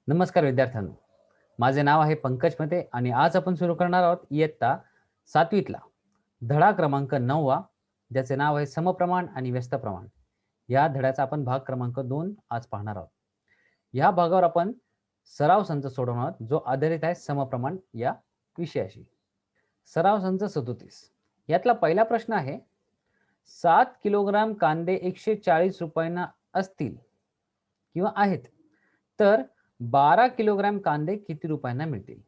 नमस्कार विद्यार्थ्यांनो, माझे नाव आहे पंकज मते आणि आज आपण सुरू करणार आहोत इयत्ता 7वीतला धडा क्रमांक 9वा, ज्याचे नाव आहे समप्रमाण आणि व्यस्त प्रमाण. या धड्याचा आपण भाग क्रमांक 2 आज पाहणार आहोत. या भागावर आपण सराव संच सोडवणार आहोत, जो आधारित आहे समप्रमाण या विषयाशी. सराव संच 37 यातला पहिला प्रश्न आहे, 7 किलोग्राम कांदे 140 रुपयांना असतील किंवा आहेत, तर 12 किलोग्राम कांदे किती रुपयांना मिळतील?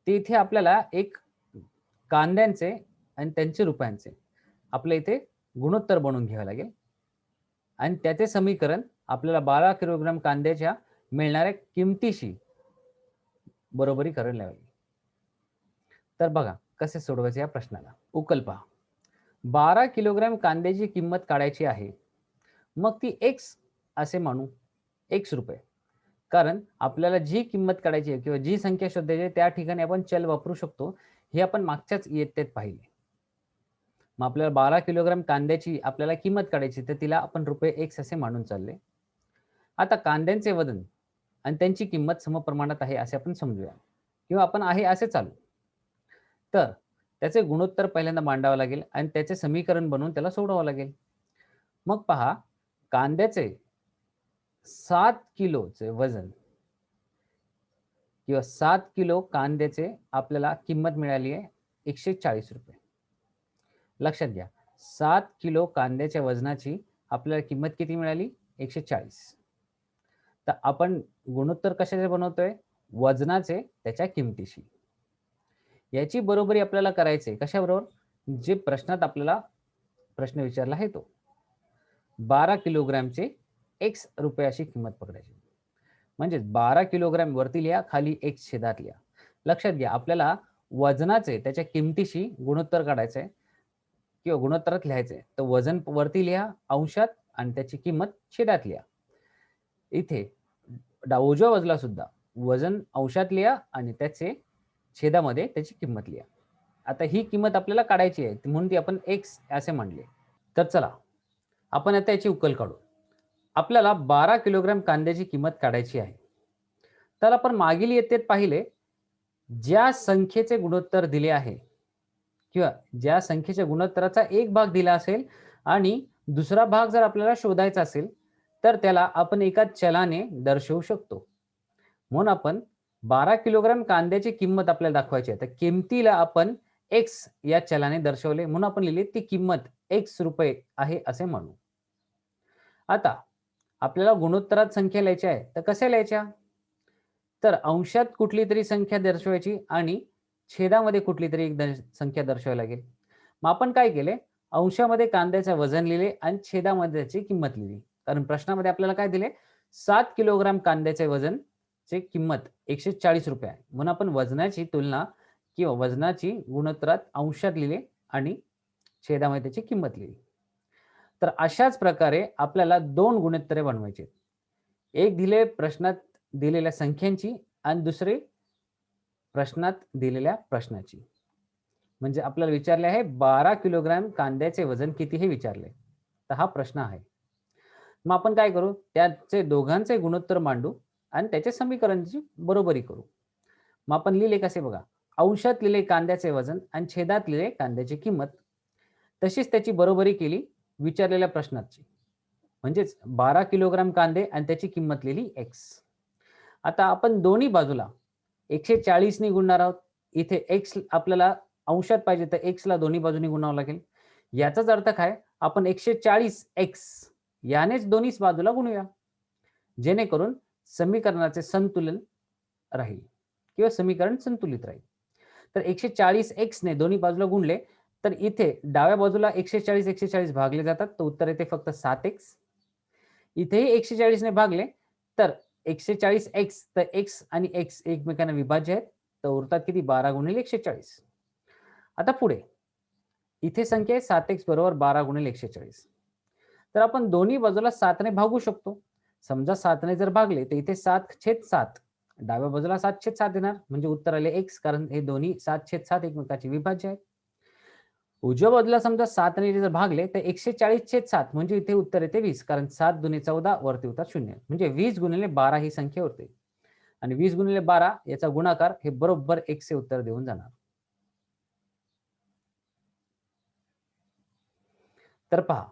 ते इथे आपल्याला एक कांद्यांचे आणि त्यांचे रुपयांचे आपल्या इथे गुणोत्तर बनवून घ्यावे लागेल आणि त्याचे समीकरण आपल्याला 12 किलोग्राम कांद्याच्या मिळणाऱ्या किमतीशी बरोबरी करायला लागेल. तर बघा कसे सोडवायचे या प्रश्नाला. उकल पहा. 12 किलोग्राम कांद्याची किंमत काढायची आहे. मग ती एक्स असे मानू, एक्स रुपये. कारण आपल्याला जी किंमत काढायची आहे किंवा जी संख्या शोधायची आहे त्या ठिकाणी आपण चल वापरू शकतो. हे आपण मागच्याच इयत्तेत पाहिले. मग आपल्याला 12 किलोग्राम कांद्याची आपल्याला किंमत काढायची, तर तिला आपण रुपये एक्स असे मानून चालले. आता कांद्यांचे वजन आणि त्यांची किंमत समप्रमाणात आहे असे आपण समजूया किंवा आपण आहे असे चालू. तर त्याचे गुणोत्तर पहिल्यांदा मांडावं लागेल आणि त्याचे समीकरण बनवून त्याला सोडवावं लागेल. मग पहा, कांद्याचे 7 किलोचे वजन किंवा 7 किलो कांद्याचे आपल्याला किंमत मिळाली आहे 140 रुपये. लक्षात घ्या, 7 किलो कांद्याच्या वजनाची आपल्याला किंमत किती मिळाली? 140. तर आपण गुणोत्तर कशाचे बनवतोय? वजनाचे त्याच्या किमतीशी. याची बरोबरी आपल्याला करायचे कशाबरोबर? जे प्रश्नात आपल्याला प्रश्न विचारला आहे तो. 12 किलोग्रामचे एक्स रुपये अशी किंमत पकडायची. म्हणजे 12 किलोग्राम वरती लिहा, खाली एक्स छेदात लिहा. लक्षात घ्या, आपल्याला वजनाचे त्याच्या किमतीशी गुणोत्तर काढायचं आहे किंवा गुणोत्तरात लिहायचंय. तर वजन वरती लिहा अंशात आणि त्याची किंमत छेदात लिहा. इथे उजव्या बाजूला सुद्धा वजन अंशात लिहा आणि त्याचे छेदामध्ये त्याची किंमत लिहा. आता ही किंमत आपल्याला काढायची आहे म्हणून ती आपण एक्स असे म्हणले. तर चला आपण आता याची उकल काढू. आपल्याला 12 किलोग्राम कांद्याची किंमत काढायची आहे. तर आपण मागील इयत्तेत पाहिले, ज्या संख्येचे गुणोत्तर दिले आहे किंवा ज्या संख्येच्या गुणोत्तराचा एक भाग दिला असेल आणि दुसरा भाग जर आपल्याला शोधायचा असेल, तर त्याला आपण एका चलाने दर्शवू शकतो. म्हणून आपण 12 किलोग्राम कांद्याची किंमत आपल्याला दाखवायची आहे. तर किमतीला आपण एक्स या चलाने दर्शवले म्हणून आपण लिहिली ती किंमत एक्स रुपये आहे असे म्हणू. आता आपल्याला गुणोत्तरात संख्या लिहायची आहे, तर कशा लिहायच्या? तर अंशात कुठली तरी संख्या दर्शवायची आणि छेदामध्ये कुठली तरी एक संख्या दर्शवावी लागेल. मग आपण काय केले? अंशामध्ये कांद्याचे वजन लिहिले आणि छेदामध्ये त्याची किंमत लिहिली. कारण प्रश्नामध्ये आपल्याला काय दिले? 7 किलोग्राम कांद्याचे वजनची किंमत 140 रुपये आहे. म्हणून आपण वजनाची तुलना किंवा वजनाची गुणोत्तरात अंशात लिहिले आणि छेदामध्ये त्याची किंमत लिहिली. तर अशाच प्रकारे आपल्याला 2 गुणोत्तरे बनवायची. एक दिले प्रश्नात दिलेल्या संख्यांची आणि दुसरे प्रश्नात दिलेल्या प्रश्नाची. म्हणजे आपल्याला विचारले आहे 12 किलोग्राम कांद्याचे वजन किती हे विचारले. तर हा प्रश्न आहे. मग आपण काय करू? त्याचे दोघांचे गुणोत्तर मांडू आणि त्याच्या समीकरणाची बरोबरी करू. मग आपण लिहिले कसे बघा. अंशात लिहिले कांद्याचे वजन आणि छेदात लिहिले कांद्याची किंमत. तशीच त्याची बरोबरी केली विचारलेल्या प्रश्नाची. म्हणजेच 12 किलोग्राम कांदे आणि त्याची किंमत लिहिली एक्स. आता आपण दोन्ही बाजूला 140 ने गुणणार आहोत. इथे एक्स आपल्याला अंशात पाहिजे तर एक्सला दोन्ही बाजूनी गुणावं लागेल. याचाच अर्थ काय? आपण 140 एक्स यानेच दोन्ही बाजूला गुणूया, जेणेकरून समीकरणाचे संतुलन राहील किंवा समीकरण संतुलित राहील. तर 140 एक्स ने दोन्ही बाजूला गुणले तर इथे डाव्या बाजूला 140 भागले जातात, तर उत्तर येते फक्त 7x. इथेही 140 ने भागले तर 140 एक्स, तर एक्स आणि एक्स एकमेकांना विभाज्य आहेत, तर उरतात किती? 12 गुणिले 140. आता पुढे इथे संख्या आहे 7x बरोबर 12 गुणिले 140. तर आपण दोन्ही बाजूला 7 ने भागू शकतो. समजा 7 ने जर भागले तर इथे 7/7 डाव्या बाजूला 7/7 येणार, म्हणजे उत्तर आले x, कारण हे दोन्ही 7/7 एकमेकांचे विभाज्य आहेत. उजव्या बाजूला समजा 7 ने जर भागले तर 140/7 म्हणजे इथे उत्तर येते 20, कारण 7 दुणे 14 वरती होतात 0, म्हणजे 20 गुणिले 12 ही संख्या होते. आणि 20 गुणिले 12 याचा गुणाकार हे बरोबर x चे उत्तर देऊन जाणार. तर पहा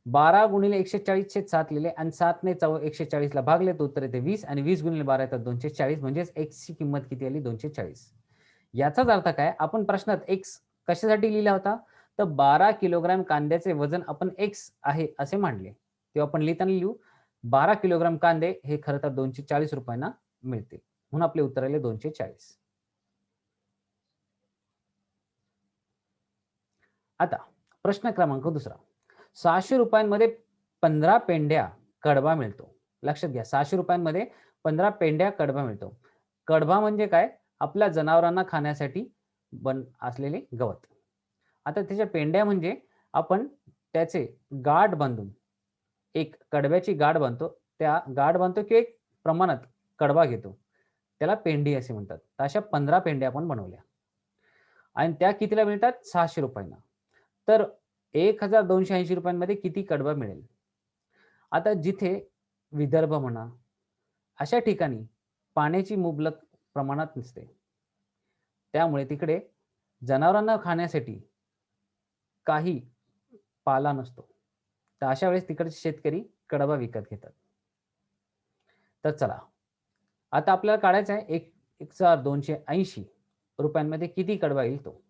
12 गुणिले 140/7 लिहिले आणि 7 ने 140 ला भागले तर उत्तर येते 20 आणि 20 गुणिले 12 येतात 240 म्हणजेच x ची किंमत किती आली 240. याचाच अर्थ काय आपण प्रश्नात x कशासाठी लिहिला होता तर 12 किलोग्राम कांद्याचे वजन आपण x आहे असे मांडले. तेव्हा आपण लिहिताना लिहू 12 किलोग्राम कांदे हे खरं तर 240 रुपयांना मिळतील. म्हणून आपले उत्तर आले 240. आता प्रश्न क्रमांक दुसरा 600 रुपयांमध्ये 15 पेंड्या कडबा मिळतो. लक्षात घ्या 600 रुपयांमध्ये 15 पेंड्या कडबा मिळतो. कडबा म्हणजे काय आपल्या जनावरांना खाण्यासाठी असलेले गवत. आता त्याच्या पेंड्या म्हणजे आपण त्याचे गाठ बांधून एक कडब्याची गाठ बांधतो, त्या गाठ बांधतो की एक प्रमाणात कडबा घेतो, त्याला पेंडी असे म्हणतात. तर अशा 15 पेंड्या आपण बनवल्या आणि त्या कितीला मिळतात 600 रुपयांना. तर 1280 रुपयांमध्ये किती कडबा मिळेल. आता जिथे विदर्भ म्हणा अशा ठिकाणी पाण्याची मुबलक प्रमाणात नसते, त्यामुळे तिकडे जनावरांना खाण्यासाठी काही पाला नसतो. तर अशा वेळेस तिकडचे शेतकरी कडबा विकत घेतात. तर चला आता आपल्याला काढायचा आहे 1280 रुपयांमध्ये किती कडबा येईल तो.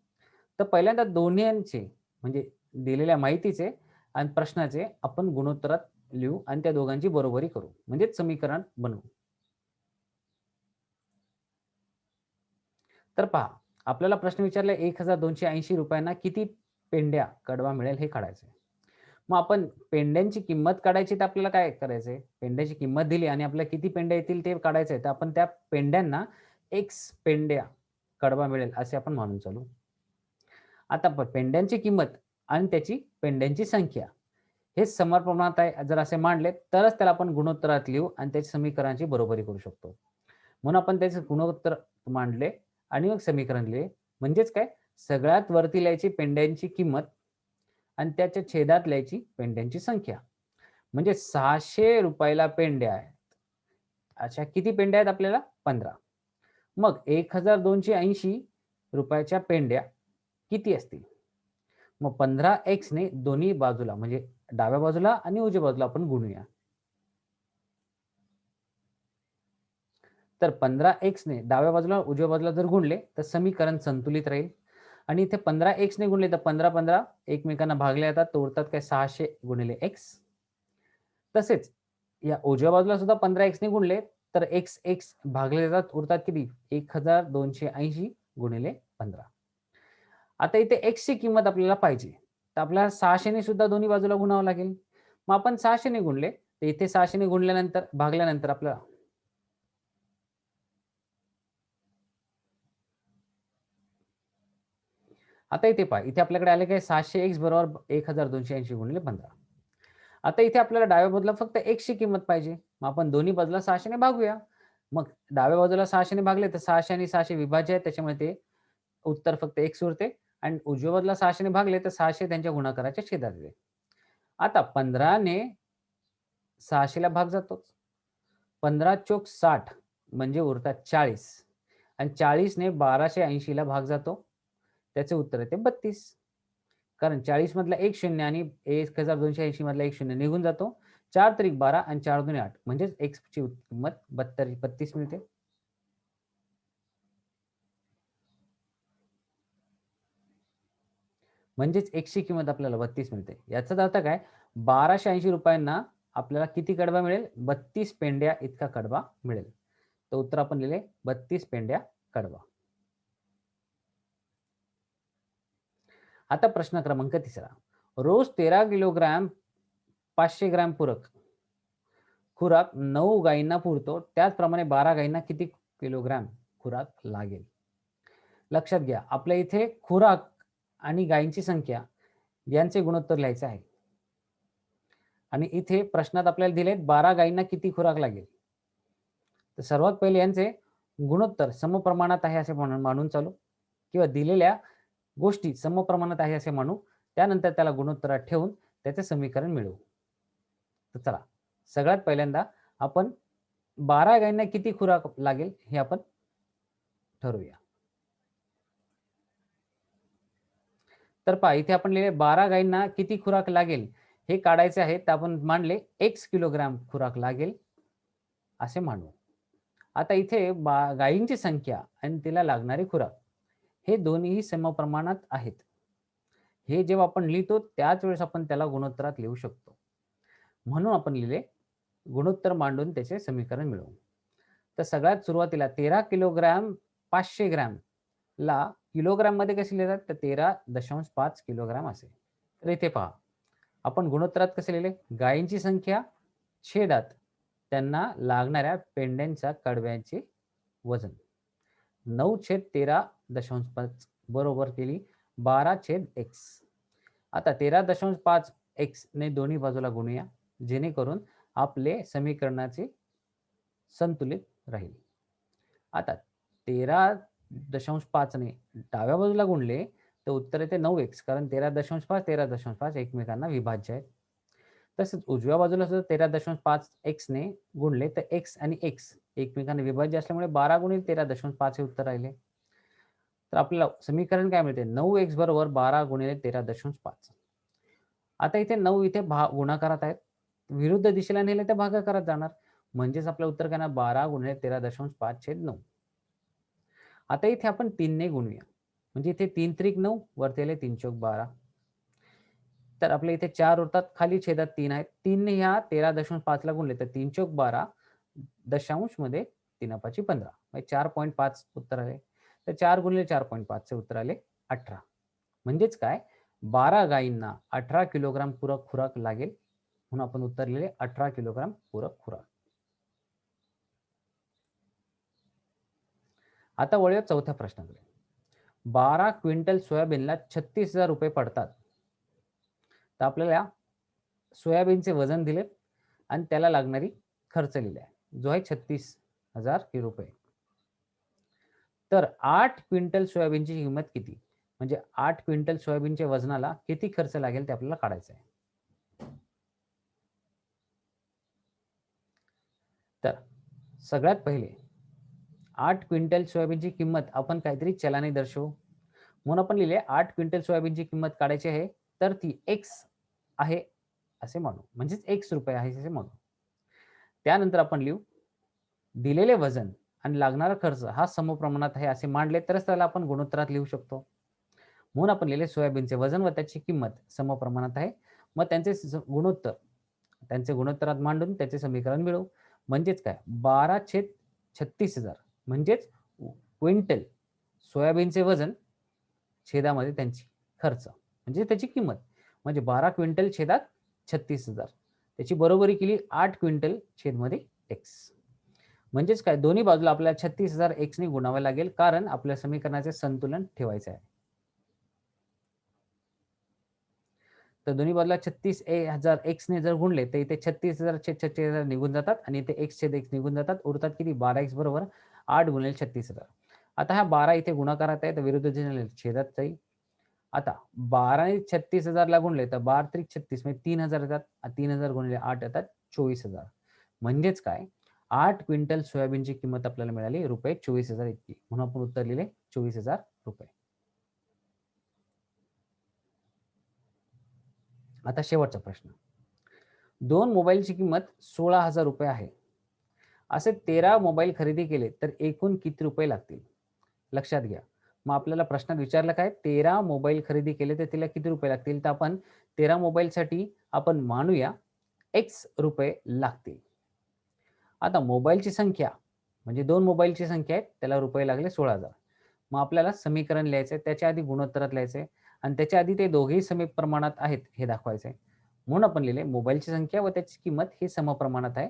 तर पहिल्यांदा दोन्हीचे म्हणजे दिलेल्या माहितीचे आणि प्रश्नाचे आपण गुणोत्तरात लिहू आणि त्या दोघांची बरोबरी करू म्हणजेच समीकरण बनवू. तर पहा आपल्याला प्रश्न विचारला 1280 रुपयांना किती पेंड्या कडबा मिळेल हे काढायचं आहे. मग आपण पेंड्यांची किंमत काढायची तर आपल्याला काय करायचंय पेंड्याची किंमत दिली आणि आपल्याला किती पेंड्या येतील ते काढायचं आहे. तर आपण त्या पेंड्यांना x पेंड्या कडबा मिळेल असे आपण मानून चालू. आता पेंड्यांची किंमत आणि त्याची पेंड्यांची संख्या हे समप्रमाणात आहे जर असे मांडले तरच त्याला आपण गुणोत्तरात लिहू आणि त्याच्या समीकरणाची बरोबरी करू शकतो. म्हणून आपण त्याचे गुणोत्तर मांडले आणि मग समीकरण लिहिले. म्हणजेच काय सगळ्यात वरती लिहायची पेंड्यांची किंमत आणि त्याच्या छेदात लिहायची पेंड्यांची संख्या. म्हणजे 600 रुपयाला पेंड्या आहेत. अशा किती पेंड्या आहेत आपल्याला 15. मग 1280 रुपयाच्या पेंड्या किती असतील. मग 15x ने दोन्ही बाजूला म्हणजे डाव्या बाजूला आणि उजव्या बाजूला आपण गुणूया. तर 15x ने डाव्या बाजूला उजव्या बाजूला जर गुणले तर समीकरण संतुलित राहील आणि इथे 15x ने गुणले तर 15 एकमेकांना भागले जातात तर उरतात काय 600 गुणिले x. तसेच या उजव्या बाजूला सुद्धा 15x ने गुणले तर x भागले जातात उरतात किती 1280 गुणिले 15. आता इथे x ची किंमत आपल्याला पाहिजे तर आपल्याला 600 ने सुद्धा दोन्ही बाजूला गुणावं लागेल. मग आपण 600 ने गुणले तर इथे 600 ने गुणल्यानंतर भागल्यानंतर आपल्याला आता इथे पहा इथे आपल्याकडे आले काय 600x बरोबर 1280 गुणिले 15. आता इथे आपल्याला डाव्या बाजूला फक्त x ची किंमत पाहिजे. मग आपण दोन्ही बाजूला 600 ने भागूया. मग डाव्या बाजूला 600 ने भागले तर 600 आणि 600 विभाज्य आहे त्याच्यामुळे ते उत्तर फक्त x उरते आणि उजव्या बाजूला 600 ने भागले तर 600 त्यांच्या गुणाकाराच्या छेदात येते. आता 15 ने 600 ला भाग जातोच. 15 चोक 60 म्हणजे उरतात 40 आणि 40 ने 1280 ला भाग जातो. त्याचे उत्तर येते 32. कारण 40 मधला एक शून्य आणि 1280 मधला एक शून्य निघून जातो. 4 त्रिक 12 आणि 4 दुणे 8 म्हणजेच x ची किंमत 32 मिळते. म्हणजेच x ची किंमत आपल्याला 32 मिळते. याचा अर्थ काय 1280 रुपयांना आपल्याला किती कडबा मिळेल 32 पेंड्या इतका कडबा मिळेल. तर उत्तर आपण लिहिले 32 पेंड्या कडबा. आता प्रश्न क्रमांक 3 रोज 13 किलोग्राम 500 ग्रॅम खुराक 9 गायींना पुरतो त्याचप्रमाणे 12 गायींना किती किलोग्राम खुराक लागेल. लक्षात घ्या आपल्या इथे खुराक आणि गायींची संख्या यांचे गुणोत्तर लिहायचे आहे आणि इथे प्रश्नात आपल्याला दिले 12 गायींना किती खुराक लागेल. तर सर्वात पहिले यांचे गुणोत्तर समप्रमाणात आहे असे मानून चालू किंवा दिलेल्या गोष्टी समप्रमाणात आहे असे मानू त्यानंतर त्याला गुणोत्तरात ठेवून त्याचे समीकरण मिळवू. तर चला सगळ्यात पहिल्यांदा आपण 12 गायींना किती खुराक लागेल हे आपण ठरवूया. तर पहा इथे आपण लिहिले 12 गायींना किती खुराक लागेल हे काढायचे आहे. तर आपण मांडले x किलोग्राम खुराक लागेल असे मांडू. आता इथे गायींची संख्या आणि तिला लागणारी खुराक हे दोन्हीही समप्रमाणात आहेत. हे जेव्हा आपण लिहितो त्याच वेळेस आपण त्याला गुणोत्तरात लिहू शकतो. म्हणून आपण लिहिले गुणोत्तर मांडून त्याचे समीकरण मिळवू. तर सगळ्यात सुरुवातीला 13 किलोग्राम 500 ग्रॅम ला किलोग्राममध्ये कसे लिहितात तर 13.5 किलोग्राम असेल. तर इथे पहा आपण गुणोत्तरात कसे लिहिले गायींची संख्या छेदात त्यांना लागणाऱ्या पेंड्यांच्या कडव्यांचे वजन 9/13.5 बरोबर केली 12/x. आता 13.5 x ने दोन्ही बाजूला गुणूया जेणेकरून आपले समीकरणाचे संतुलित राहील. आता 13.5 ने डाव्या बाजूला गुणले तर उत्तर येते 9x कारण 13.5 एकमेकांना विभाज्य आहेत. तसंच उजव्या बाजूला सुद्धा 13.5 x ने गुणले तर x आणि x एकमेकांना विभाज्य असल्यामुळे 12 गुणिले 13.5 हे उत्तर राहिले. तर आपल्याला समीकरण काय मिळते 9x बरोबर 12 गुणिले 13.5. आता इथे 9 इथे गुणाकारात आहेत. विरुद्ध दिशेला नेले तर भागाकारात जाणार. म्हणजेच आपलं उत्तर काय ना 12 गुणिले 13.5/9. आता इथे आपण 3 ने गुणूया. म्हणजे इथे 3 त्रिक 9 वरती आले 3 चौक 12. तर आपल्या इथे 4 उरतात खाली छेदात 3 आहेत. 3 ने ह्या 13.5 ला गुणले तर 3 चौक 12 दशांश मध्ये 3 15 म्हणजे 4.5 उत्तर आले. तर 4 गुणिले 4.5 चे उत्तर आले 18. म्हणजेच काय 12 गायींना 18 किलोग्राम पूरक खुराक लागेल. म्हणून आपण उत्तर लिहिले 18 किलोग्राम पूरक खुराक. आता वळूया चौथ्या प्रश्नाकडे. 12 क्विंटल सोयाबीनला 36,000 रुपये पडतात. तर आपल्याला सोयाबीनचे वजन दिले आणि त्याला लागणारी खर्च लिहिला आहे जो आहे 36,000 रुपये. तर 8 क्विंटल सोयाबीनची किंमत किती म्हणजे 8 क्विंटल सोयाबीनच्या वजनाला किती खर्च लागेल ते आपल्याला काढायचं आहे. तर सगळ्यात पहिले 8 क्विंटल सोयाबीनची किंमत आपण काहीतरी चलाने दर्शवू. म्हणून आपण लिहिले 8 क्विंटल सोयाबीनची किंमत काढायची आहे तर ती x आहे असे म्हणू म्हणजेच x रुपये आहे असे म्हणू. त्यानंतर आपण लिहू दिलेले वजन आणि लागणारा खर्च हा समप्रमाणात आहे असे मांडले तरच त्याला आपण गुणोत्तरात लिहू शकतो. म्हणून आपण लिहिले सोयाबीनचे वजन व त्याची किंमत समप्रमाणात आहे. मग त्यांचे गुणोत्तरात मांडून त्याचे समीकरण मिळवू. म्हणजेच काय 12/36,000 म्हणजेच क्विंटल सोयाबीनचे वजन छेदामध्ये त्यांची खर्च म्हणजे त्याची किंमत म्हणजे 12 क्विंटल छेदात 36,000 त्याची बरोबरी केली 8 क्विंटल छेदमध्ये x. म्हणजेच काय दोन्ही बाजूला आपल्याला 36,000 x ने गुणावे लागेल कारण आपल्या समीकरणाचे संतुलन ठेवायचे आहे. तर दोन्ही बाजूला 36,000 x ने जर गुणले तर इथे 36,000 छेद 36,000 निघून जातात आणि इथे x छेद x निघून जातात. उरतात किती 12x बरोबर 8 गुणिले 36,000. आता हा 12 इथे गुणाकारात आहे तर विरुद्ध दिशेने छेदात जाईल. आता 12 ने 36,000 ला गुणले तर 12 त्रिक 36 म्हणजे 3,000 येतात. 3,000 गुणिले 8 येतात 24,000. म्हणजेच काय 8 क्विंटल सोयाबीनची किंमत आपल्याला मिळाली रुपये 24,000 इतकी. म्हणून आपण उत्तर लिहिले 24,000 रुपये. आता शेवटचा प्रश्न. 2 मोबाईलची किंमत 16,000 रुपये आहे. असे 13 मोबाईल खरेदी केले तर एकूण किती रुपये लागतील? लक्षात घ्या. मग आपल्याला प्रश्नात विचारलं काय 13 मोबाईल खरेदी केले तर तिला किती रुपये लागतील? तर आपण 13 मोबाईलसाठी आपण मानूया x रुपये लागतील. आता मोबाईलची संख्या म्हणजे 2 मोबाईलची संख्या आहे त्याला रुपये लागले 16,000. मग आपल्याला समीकरण लिहायचं आहे त्याच्या आधी गुणोत्तरात लिहायचं आहे आणि त्याच्या आधी ते दोघेही समप्रमाणात आहेत हे दाखवायचं आहे. म्हणून आपण लिहिले मोबाईलची संख्या व त्याची किंमत ही समप्रमाणात आहे.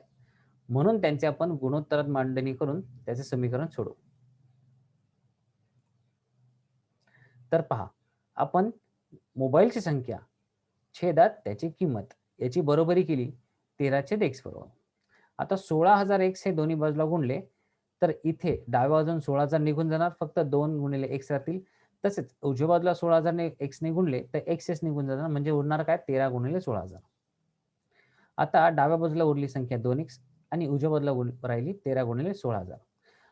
म्हणून त्यांचे आपण गुणोत्तरात मांडणी करून त्याचे समीकरण सोडवू. तर पहा आपण मोबाईलची संख्या छेदात त्याची किंमत याची बरोबरी केली 13/x बरोबर. आता 16,000 x हे दोन्ही बाजूला गुणले तर इथे डाव्या बाजून 16,000 निघून जाणार फक्त 2 गुणिले x राहतील. तसेच उजव्या बाजूला 16,000 ने x ने गुणले तर x निघून जाणार म्हणजे उरणार काय 13 गुणिले 16,000. आता डाव्या बाजूला उरली संख्या 2x आणि उजव्या बाजूला राहिली 13 गुणिले 16,000.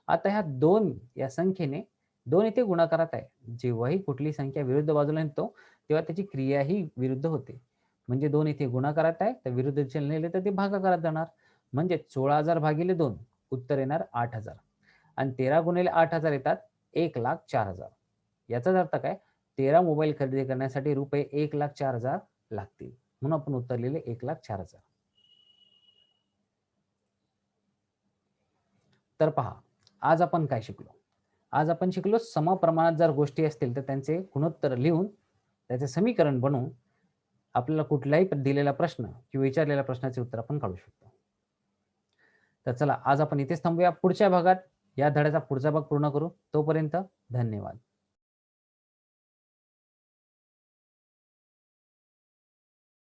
आता ह्या 2 या संख्येने 2 इथे गुणाकारात आहे. जेव्हाही कुठली संख्या विरुद्ध बाजूला नेतो तेव्हा त्याची क्रियाही विरुद्ध होते. म्हणजे 2 इथे गुणाकारात आहे, तर विरुद्ध दिशेला नेले तर ते भागाकारात जाणार. म्हणजे 16,000 भागिले 2 उत्तर येणार 8,000 आणि 13 गुणिले 8,000 येतात 1,04,000. याचाच अर्थ काय? 13 मोबाईल खरेदी करण्यासाठी रुपये 1,04,000 लागतील. म्हणून आपण उत्तर लिहिले 1,04,000. तर पहा, आज आपण काय शिकलो? आज आपण शिकलो समप्रमाणात जर गोष्टी असतील तर त्यांचे गुणोत्तर लिहून त्याचे समीकरण बनवून आपल्याला कुठलाही दिलेला प्रश्न किंवा विचारलेल्या प्रश्नाचे उत्तर आपण काढू शकतो. तर चला आज आपण इथेच थांबूया. पुढच्या भागात या धड्याचा पुढचा भाग पूर्ण करू. तोपर्यंत धन्यवाद.